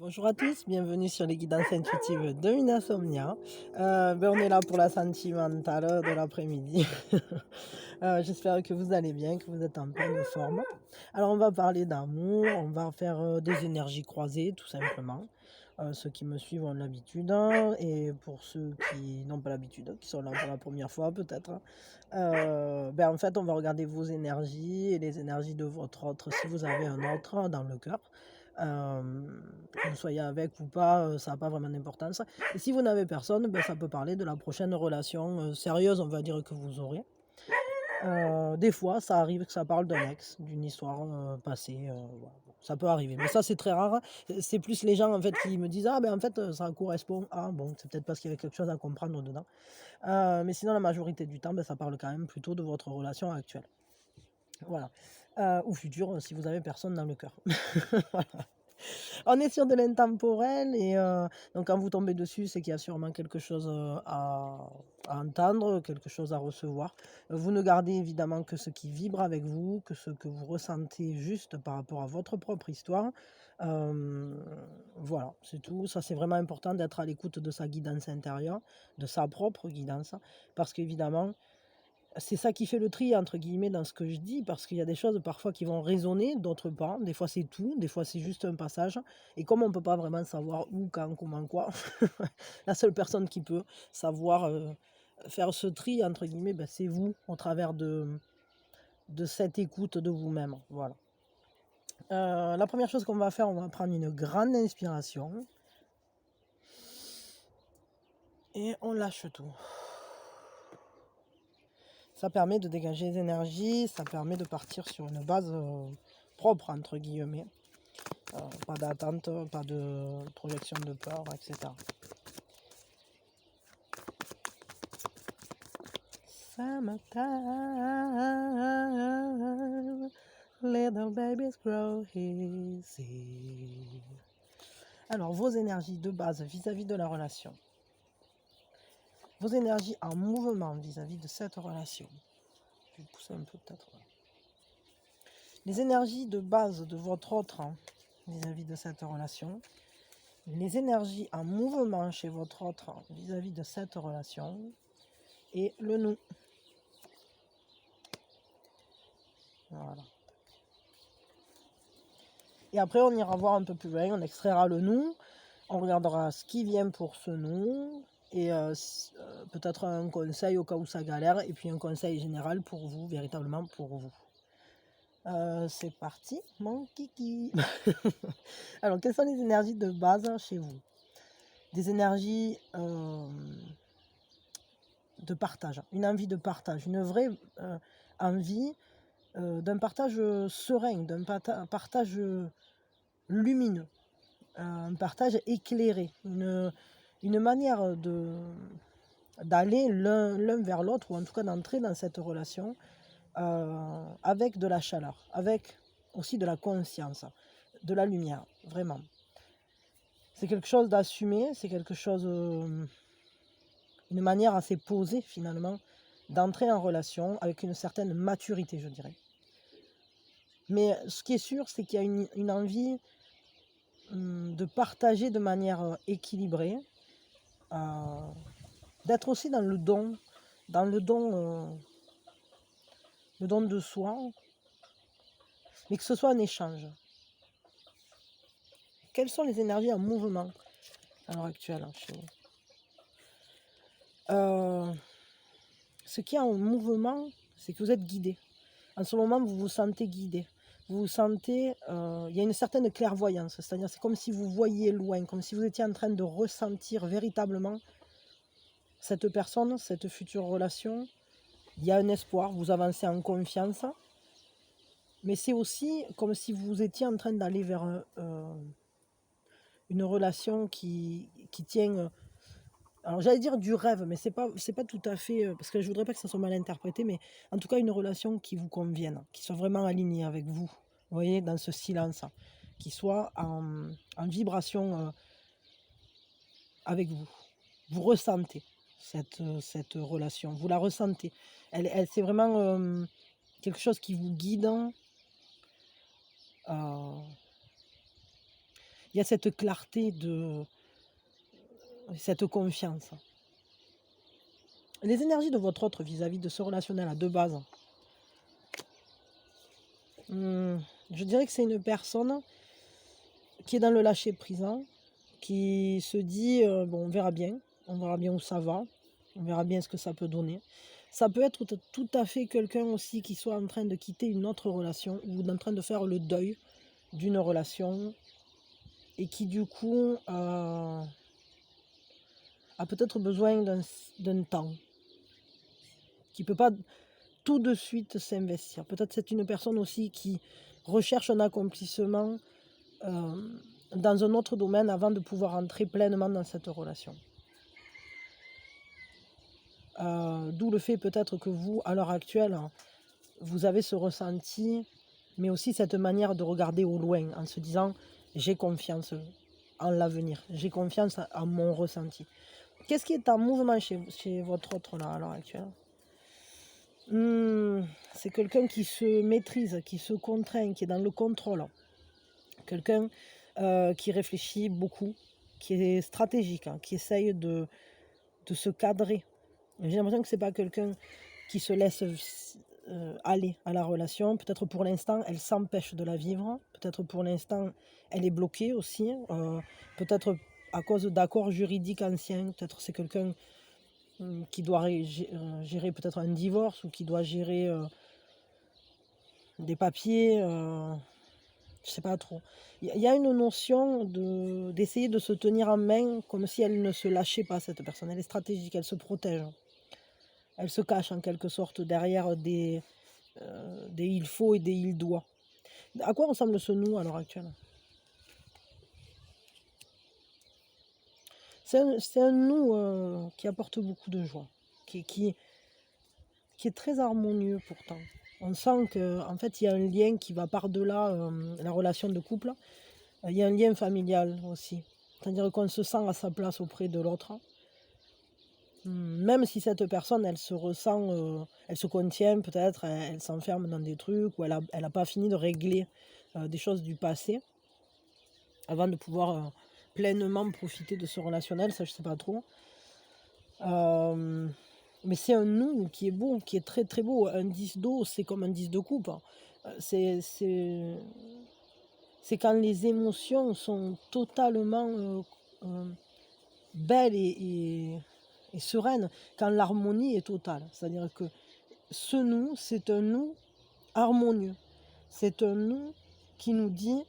Bonjour à tous, bienvenue sur les guidances intuitives de Minasomnia. On est là pour la sentimentale de l'après-midi. J'espère que vous allez bien, que vous êtes en pleine forme. Alors on va parler d'amour, on va faire des énergies croisées tout simplement. Ceux qui me suivent ont l'habitude, hein, et pour ceux qui n'ont pas l'habitude, qui sont là pour la première fois peut-être, en fait on va regarder vos énergies et les énergies de votre autre, si vous avez un autre dans le cœur. Que vous soyez avec ou pas, ça n'a pas vraiment d'importance. Et si vous n'avez personne, ça peut parler de la prochaine relation, sérieuse, on va dire, que vous aurez. Des fois, ça arrive que ça parle d'un ex, d'une histoire, passée, voilà, bon, ça peut arriver. Mais ça, c'est très rare. C'est plus les gens, en fait, qui me disent: «Ah en fait, ça correspond à», bon, c'est peut-être parce qu'il y avait quelque chose à comprendre dedans. Mais sinon, la majorité du temps, ça parle quand même plutôt de votre relation actuelle. Voilà. Ou future, si vous avez personne dans le cœur. Voilà. On est sur de l'intemporel et donc quand vous tombez dessus, c'est qu'il y a sûrement quelque chose, à entendre, quelque chose à recevoir. Vous ne gardez évidemment que ce qui vibre avec vous, que ce que vous ressentez juste par rapport à votre propre histoire. Hem, voilà, c'est tout. Ça, c'est vraiment important d'être à l'écoute de sa guidance intérieure, de sa propre guidance, parce qu'évidemment c'est ça qui fait le «tri» entre guillemets dans ce que je dis, parce qu'il y a des choses parfois qui vont résonner, d'autres pas. Des fois c'est tout, des fois c'est juste un passage et comme on peut pas vraiment savoir où, quand, comment, quoi, la seule personne qui peut savoir, faire ce «tri» entre guillemets, c'est vous, au travers de cette écoute de vous-même, voilà. La première chose qu'on va faire, on va prendre une grande inspiration et on lâche tout. Ça permet de dégager les énergies, ça permet de partir sur une base, «propre» entre guillemets. Pas d'attente, pas de projection de peur, et cetera. Summertime, little babies grow easy. Alors, vos énergies de base vis-à-vis de la relation. Vos énergies en mouvement vis-à-vis de cette relation. Je vais pousser un peu peut-être. Les énergies de base de votre autre, hein, vis-à-vis de cette relation. Les énergies en mouvement chez votre autre, hein, vis-à-vis de cette relation. Et le nous. Voilà. Et après, on ira voir un peu plus loin, on extraira le nous, on regardera ce qui vient pour ce nous, et peut-être un conseil au cas où ça galère, et puis un conseil général pour vous, véritablement pour vous. C'est parti, mon kiki. Alors, quelles sont les énergies de base chez vous? Des énergies de partage, une envie de partage, une vraie envie d'un partage serein, d'un partage lumineux, un partage éclairé, une manière d'aller l'un vers l'autre, ou en tout cas d'entrer dans cette relation avec de la chaleur, avec aussi de la conscience, de la lumière, vraiment. C'est quelque chose d'assumé, c'est quelque chose, une manière assez posée finalement, d'entrer en relation avec une certaine maturité, je dirais. Mais ce qui est sûr, c'est qu'il y a une envie de partager de manière équilibrée, heu, d'être aussi dans le don de soi, mais que ce soit un échange. Quelles sont les énergies en mouvement à l'heure actuelle chez vous? Ce qui est en mouvement, c'est que vous êtes guidé. En ce moment, vous vous sentez guidé. Vous vous sentez, il y a une certaine clairvoyance, c'est-à-dire c'est comme si vous voyiez loin, comme si vous étiez en train de ressentir véritablement cette personne, cette future relation. Il y a un espoir, vous avancez en confiance, mais c'est aussi comme si vous étiez en train d'aller vers une relation qui tient, alors j'allais dire du rêve, mais c'est pas tout à fait, parce que je voudrais pas que ça soit mal interprété, mais en tout cas une relation qui vous convienne, qui soit vraiment alignée avec vous. Vous voyez? Dans ce silence, qui soit en vibration, avec vous. Vous ressentez cette relation, vous la ressentez. C'est vraiment, quelque chose qui vous guide, il y a cette clarté, cette confiance. Les énergies de votre autre vis-à-vis de ce relationnel de base, je dirais que c'est une personne qui est dans le lâcher-prise, qui se dit bon, on verra bien où ça va, on verra bien ce que ça peut donner. Ça peut être tout à fait quelqu'un aussi qui soit en train de quitter une autre relation ou en train de faire le deuil d'une relation et qui du coup a peut-être besoin d'un temps, qui ne peut pas tout de suite s'investir. Peut-être c'est une personne aussi qui recherche un accomplissement dans un autre domaine avant de pouvoir entrer pleinement dans cette relation. D'où le fait peut-être que vous, à l'heure actuelle, vous avez ce ressenti, mais aussi cette manière de regarder au loin en se disant j'ai confiance en l'avenir, j'ai confiance en mon ressenti. Qu'est-ce qui est en mouvement chez votre autre là à l'heure actuelle? C'est quelqu'un qui se maîtrise, qui se contraint, qui est dans le contrôle. Quelqu'un qui réfléchit beaucoup, qui est stratégique, qui essaye de se cadrer. J'ai l'impression que c'est pas quelqu'un qui se laisse aller à la relation. Peut-être pour l'instant, elle s'empêche de la vivre. Peut-être pour l'instant, elle est bloquée aussi. Peut-être à cause d'accords juridiques anciens. Peut-être c'est quelqu'un qui doit gérer peut-être un divorce ou qui doit gérer des papiers. Je sais pas trop. Il y a une notion d'essayer de se tenir en main comme si elle ne se lâchait pas, cette personne. Elle est stratégique, elle se protège. Elle se cache en quelque sorte derrière des il faut et des il doit. À quoi ressemble ce nous à l'heure actuelle? C'est un nous qui apporte beaucoup de joie, qui est très harmonieux pourtant. On sent qu'en fait, il y a un lien qui va par-delà la relation de couple. Il y a un lien familial aussi. C'est-à-dire qu'on se sent à sa place auprès de l'autre. Même si cette personne, elle se ressent, elle se contient peut-être, elle s'enferme dans des trucs, ou elle a pas fini de régler des choses du passé avant de pouvoir pleinement profiter de ce relationnel, ça je sais pas trop. Mais c'est un nous qui est beau, qui est très très beau. Un 10 d'eau, c'est comme un 10 de coupe. C'est quand les émotions sont totalement belles et sereines, quand l'harmonie est totale. C'est-à-dire que ce nous, c'est un nous harmonieux. C'est un nous qui nous dit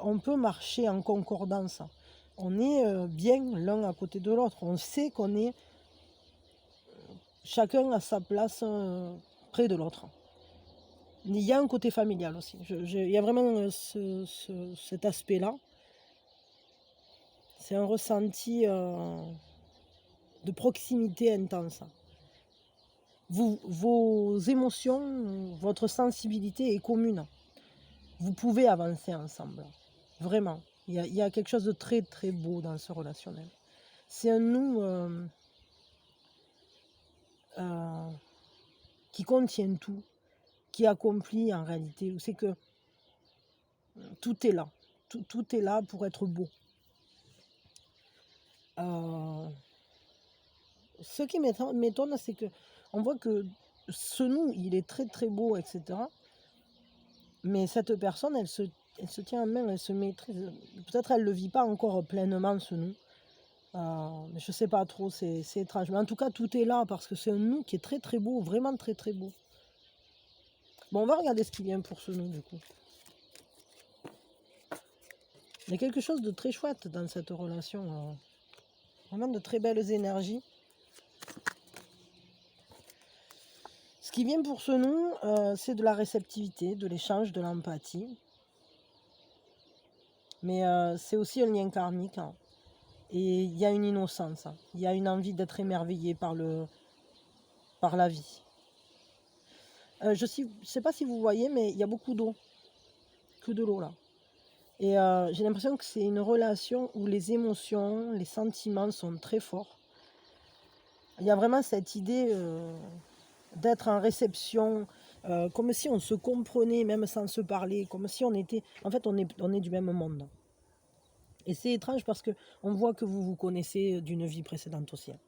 on peut marcher en concordance. On est bien l'un à côté de l'autre. On sait qu'on est chacun à sa place près de l'autre. Il y a un côté familial aussi. Il y a vraiment cet aspect-là. C'est un ressenti de proximité intense. Vos émotions, votre sensibilité est commune. Vous pouvez avancer ensemble. Vraiment. Il y a quelque chose de très très beau dans ce relationnel. C'est un nous qui contient tout, qui accomplit en réalité. C'est que tout est là. Tout est là pour être beau. Ce qui m'étonne, c'est que on voit que ce nous, il est très très beau, etc. Mais cette personne, elle se tient en main, elle se maîtrise. Peut-être elle ne le vit pas encore pleinement, ce nous. Mais je sais pas trop, c'est étrange. Mais en tout cas, tout est là parce que c'est un nous qui est très très beau, vraiment très très beau. Bon, on va regarder ce qui vient pour ce nous du coup. Il y a quelque chose de très chouette dans cette relation. Vraiment de très belles énergies. Ce qui vient pour ce nous, c'est de la réceptivité, de l'échange, de l'empathie. Mais c'est aussi un lien karmique. Et il y a une innocence. Il y a une envie d'être émerveillé par la vie. Je sais pas si vous voyez, mais il y a beaucoup d'eau. Que de l'eau là. Et j'ai l'impression que c'est une relation où les émotions, les sentiments sont très forts. Il y a vraiment cette idée d'être en réception, comme si on se comprenait même sans se parler, comme si on était... En fait, on est du même monde. Et c'est étrange parce que on voit que vous vous connaissez d'une vie précédente aussi, hein.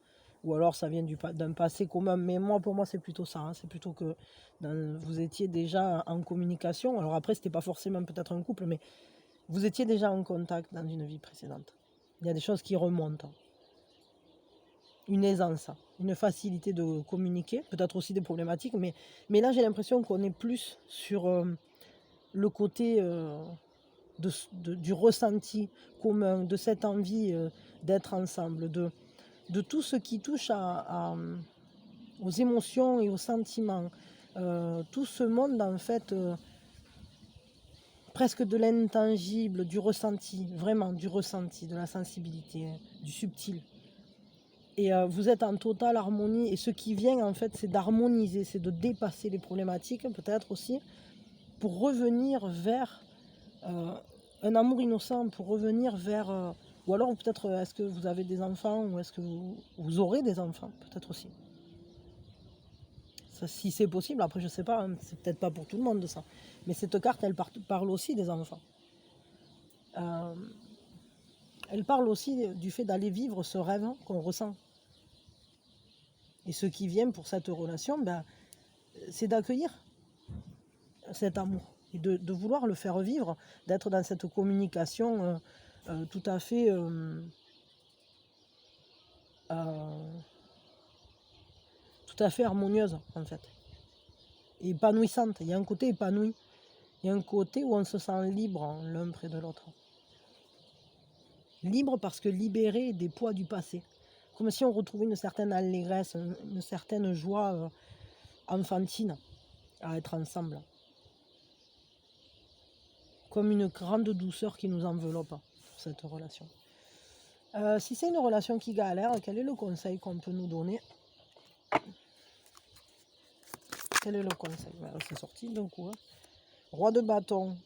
Ou alors ça vient d'un passé commun. Mais moi, pour moi, c'est plutôt ça, hein. C'est plutôt que vous étiez déjà en communication. Alors après, c'était pas forcément peut-être un couple, mais vous étiez déjà en contact dans une vie précédente. Il y a des choses qui remontent, hein. Une aisance, une facilité de communiquer, peut-être aussi des problématiques, mais là j'ai l'impression qu'on est plus sur le côté du ressenti commun, de cette envie d'être ensemble, de tout ce qui touche aux émotions et aux sentiments. Tout ce monde en fait, presque de l'intangible, du ressenti, vraiment du ressenti, de la sensibilité, du subtil. Et vous êtes en totale harmonie. Et ce qui vient, en fait, c'est d'harmoniser, c'est de dépasser les problématiques, peut-être aussi, pour revenir vers un amour innocent, pour revenir vers... ou alors, peut-être, est-ce que vous avez des enfants, ou est-ce que vous aurez des enfants, peut-être aussi. Ça, si c'est possible, après, je sais pas, hein, c'est peut-être pas pour tout le monde, ça. Mais cette carte, elle parle aussi des enfants. Elle parle aussi du fait d'aller vivre ce rêve qu'on ressent. Et ce qui vient pour cette relation, ben, c'est d'accueillir cet amour et de vouloir le faire vivre, d'être dans cette communication tout à fait harmonieuse en fait, et épanouissante. Il y a un côté épanoui, il y a un côté où on se sent libre, hein, l'un près de l'autre. Libre parce que libéré des poids du passé, comme si on retrouvait une certaine allégresse, une certaine joie enfantine à être ensemble, comme une grande douceur qui nous enveloppe, cette relation. Si c'est une relation qui galère, quel est le conseil qu'on peut nous donner? Quel est le conseil? Voilà, c'est sorti d'un coup, hein. Roi de bâton.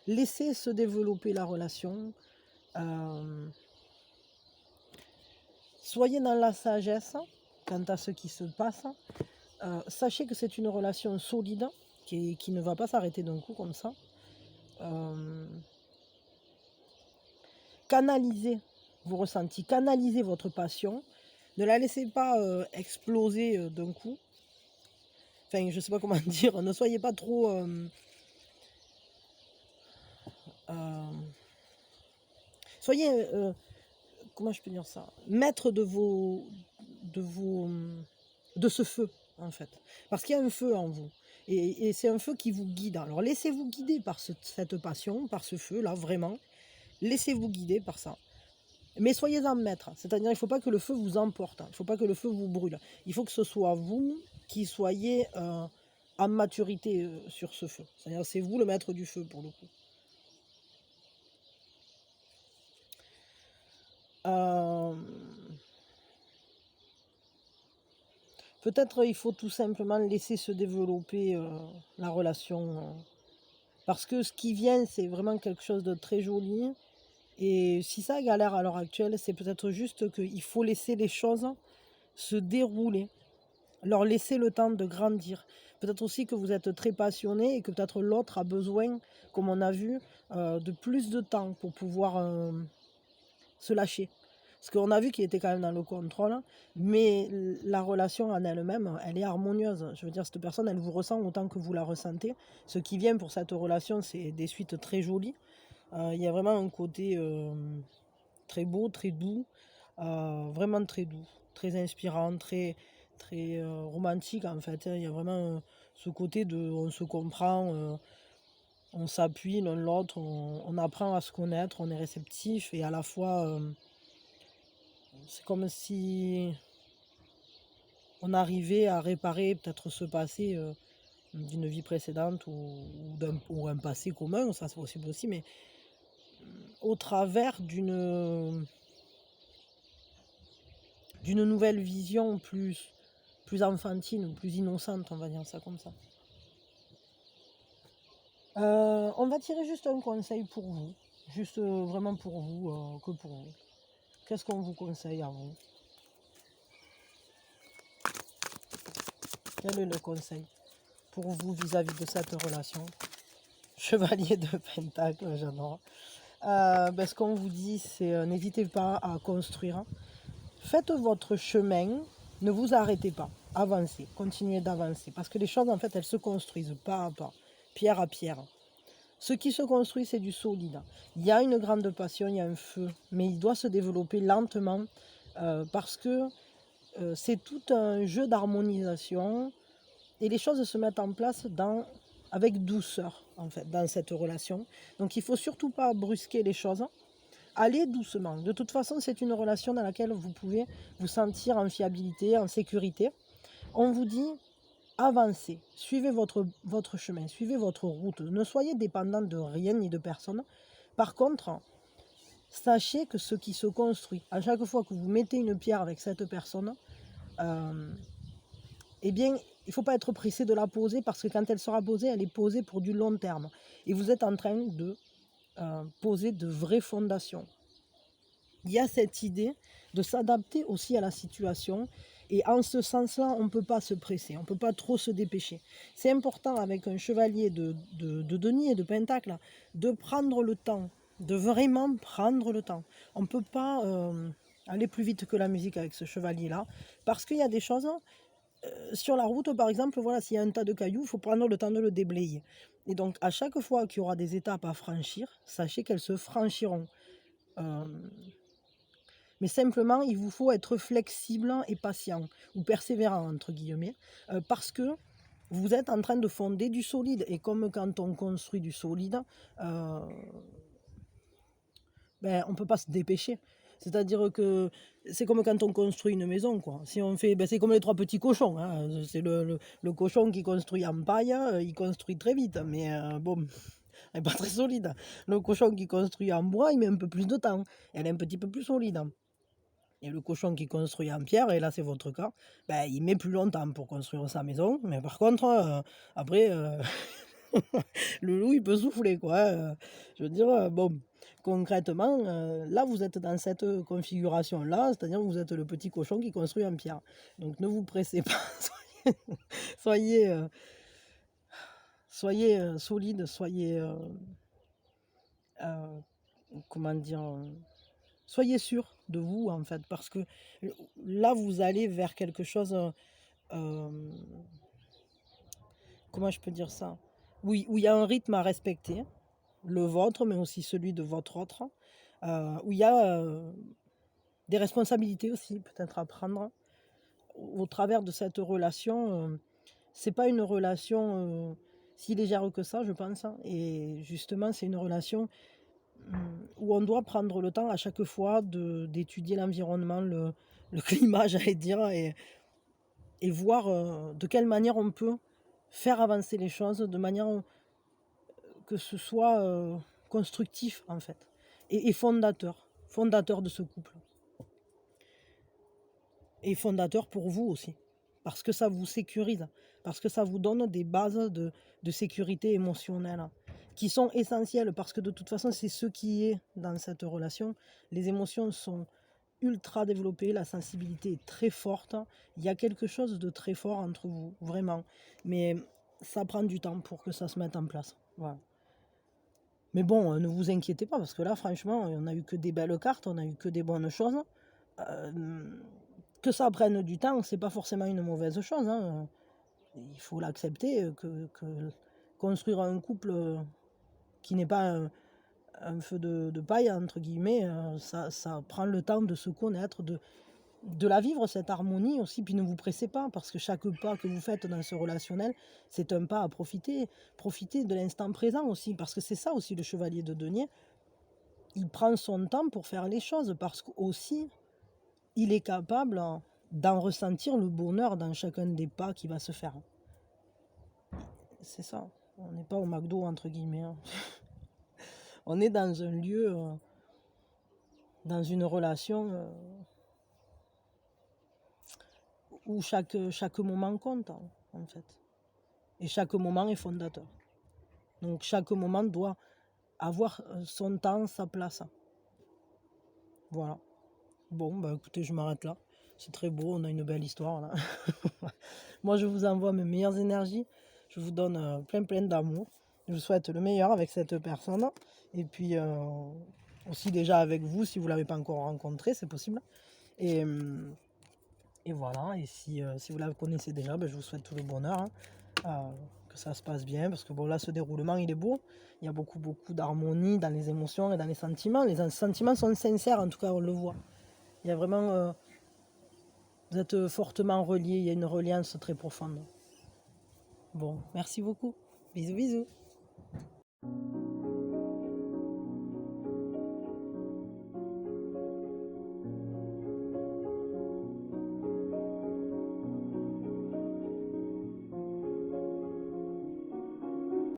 Laissez se développer la relation. Soyez dans la sagesse quant à ce qui se passe. Sachez que c'est une relation solide qui ne va pas s'arrêter d'un coup comme ça. Canalisez vos ressentis, canalisez votre passion. Ne la laissez pas exploser d'un coup. Enfin, je sais pas comment dire. Ne soyez pas trop... soyez... comment je peux dire ça? Maître de ce feu, en fait. Parce qu'il y a un feu en vous. Et c'est un feu qui vous guide. Alors laissez-vous guider par cette passion, par ce feu-là, vraiment. Laissez-vous guider par ça. Mais soyez-en maître. C'est-à-dire, il ne faut pas que le feu vous emporte. Il ne faut pas que le feu vous brûle. Il faut que ce soit vous qui soyez en maturité sur ce feu. C'est-à-dire, c'est vous le maître du feu, pour le coup. Peut-être il faut tout simplement laisser se développer la relation. Parce que ce qui vient, c'est vraiment quelque chose de très joli. Et si ça galère à l'heure actuelle, c'est peut-être juste qu'il faut laisser les choses se dérouler. Leur laisser le temps de grandir. Peut-être aussi que vous êtes très passionné et que peut-être l'autre a besoin, comme on a vu, de plus de temps pour pouvoir se lâcher. Parce qu'on a vu qu'il était quand même dans le contrôle, mais la relation en elle-même, elle est harmonieuse. Je veux dire, cette personne, elle vous ressent autant que vous la ressentez. Ce qui vient pour cette relation, c'est des suites très jolies. Il y a vraiment un côté très beau, très doux, vraiment très doux, très inspirant, très, très romantique en fait. Il y a vraiment ce côté de on se comprend, on s'appuie l'un l'autre, on apprend à se connaître, on est réceptif et à la fois c'est comme si on arrivait à réparer peut-être ce passé d'une vie précédente ou un passé commun, ça c'est possible aussi, mais au travers d'une nouvelle vision plus enfantine, plus innocente, on va dire ça comme ça. On va tirer juste un conseil pour vous, juste vraiment pour vous, que pour vous. Qu'est-ce qu'on vous conseille à vous? Quel est le conseil pour vous vis-à-vis de cette relation? Chevalier de Pentacle, j'adore. Ce qu'on vous dit, c'est n'hésitez pas à construire. Faites votre chemin, ne vous arrêtez pas, avancez, continuez d'avancer. Parce que les choses, en fait, elles se construisent pas à pas, pierre à pierre. Ce qui se construit, c'est du solide. Il y a une grande passion, il y a un feu, mais il doit se développer lentement parce que c'est tout un jeu d'harmonisation et les choses se mettent en place avec douceur, en fait, dans cette relation. Donc il ne faut surtout pas brusquer les choses. Allez doucement. De toute façon, c'est une relation dans laquelle vous pouvez vous sentir en fiabilité, en sécurité. On vous dit, avancez, suivez votre chemin, suivez votre route. Ne soyez dépendant de rien ni de personne. Par contre, sachez que ce qui se construit, à chaque fois que vous mettez une pierre avec cette personne, eh bien, il ne faut pas être pressé de la poser parce que quand elle sera posée, elle est posée pour du long terme. Et vous êtes en train de poser de vraies fondations. Il y a cette idée de s'adapter aussi à la situation. Et en ce sens-là, on ne peut pas se presser, on ne peut pas trop se dépêcher. C'est important avec un chevalier de denier et de pentacle de prendre le temps, de vraiment prendre le temps. On ne peut pas aller plus vite que la musique avec ce chevalier-là, parce qu'il y a des choses, sur la route par exemple, voilà, s'il y a un tas de cailloux, il faut prendre le temps de le déblayer. Et donc à chaque fois qu'il y aura des étapes à franchir, sachez qu'elles se franchiront. Mais simplement, il vous faut être flexible et patient, ou persévérant, entre guillemets, parce que vous êtes en train de fonder du solide. Et comme quand on construit du solide, on ne peut pas se dépêcher. C'est-à-dire que c'est comme quand on construit une maison, quoi. Si on fait, c'est comme les trois petits cochons. Hein. C'est le cochon qui construit en paille, il construit très vite, mais bon, elle n'est pas très solide. Le cochon qui construit en bois, il met un peu plus de temps. Elle est un petit peu plus solide. Et le cochon qui construit en pierre, et là c'est votre cas, il met plus longtemps pour construire sa maison. Mais par contre, après, le loup il peut souffler, quoi. Je veux dire, bon, concrètement, là vous êtes dans cette configuration-là, c'est-à-dire que vous êtes le petit cochon qui construit en pierre. Donc ne vous pressez pas, soyez, solide, soyez, comment dire, soyez sûr de vous en fait, parce que là vous allez vers quelque chose, comment je peux dire ça? Oui, où il y a un rythme à respecter, le vôtre, mais aussi celui de votre autre, où il y a des responsabilités aussi peut-être à prendre au travers de cette relation. C'est pas une relation si légère que ça, je pense, hein, et justement c'est une relation où on doit prendre le temps à chaque fois d'étudier l'environnement, le climat, j'allais dire, et voir de quelle manière on peut faire avancer les choses, de manière que ce soit constructif, en fait, et fondateur de ce couple. Et fondateur pour vous aussi, parce que ça vous sécurise, parce que ça vous donne des bases de sécurité émotionnelle qui sont essentielles, parce que de toute façon, c'est ce qui est dans cette relation. Les émotions sont ultra développées, la sensibilité est très forte, il y a quelque chose de très fort entre vous, vraiment. Mais ça prend du temps pour que ça se mette en place. Voilà. Mais bon, ne vous inquiétez pas, parce que là, franchement, on n'a eu que des belles cartes, on n'a eu que des bonnes choses. Que ça prenne du temps, c'est pas forcément une mauvaise chose. Hein. Il faut l'accepter, que construire un couple qui n'est pas un feu de paille, entre guillemets, ça prend le temps de se connaître, de la vivre, cette harmonie aussi. Puis ne vous pressez pas, parce que chaque pas que vous faites dans ce relationnel, c'est un pas à profiter. Profitez de l'instant présent aussi, parce que c'est ça aussi le chevalier de denier. Il prend son temps pour faire les choses, parce qu'aussi, il est capable d'en ressentir le bonheur dans chacun des pas qui va se faire. C'est ça. On n'est pas au McDo, entre guillemets. Hein. On est dans un lieu, dans une relation où chaque moment compte, en fait. Et chaque moment est fondateur. Donc chaque moment doit avoir son temps, sa place. Voilà. Bon, écoutez, je m'arrête là. C'est très beau, on a une belle histoire là. Moi, je vous envoie mes meilleures énergies. Je vous donne plein d'amour. Je vous souhaite le meilleur avec cette personne et puis, aussi déjà avec vous si vous ne l'avez pas encore rencontré, c'est possible et et voilà et si vous la connaissez déjà, je vous souhaite tout le bonheur, hein, que ça se passe bien parce que bon là, ce déroulement, il est beau. Il y a beaucoup, beaucoup d'harmonie dans les émotions et dans les sentiments. Les sentiments sont sincères, en tout cas, on le voit. Il y a vraiment, vous êtes fortement reliés, il y a une reliance très profonde. Bon, merci beaucoup. Bisous, bisous.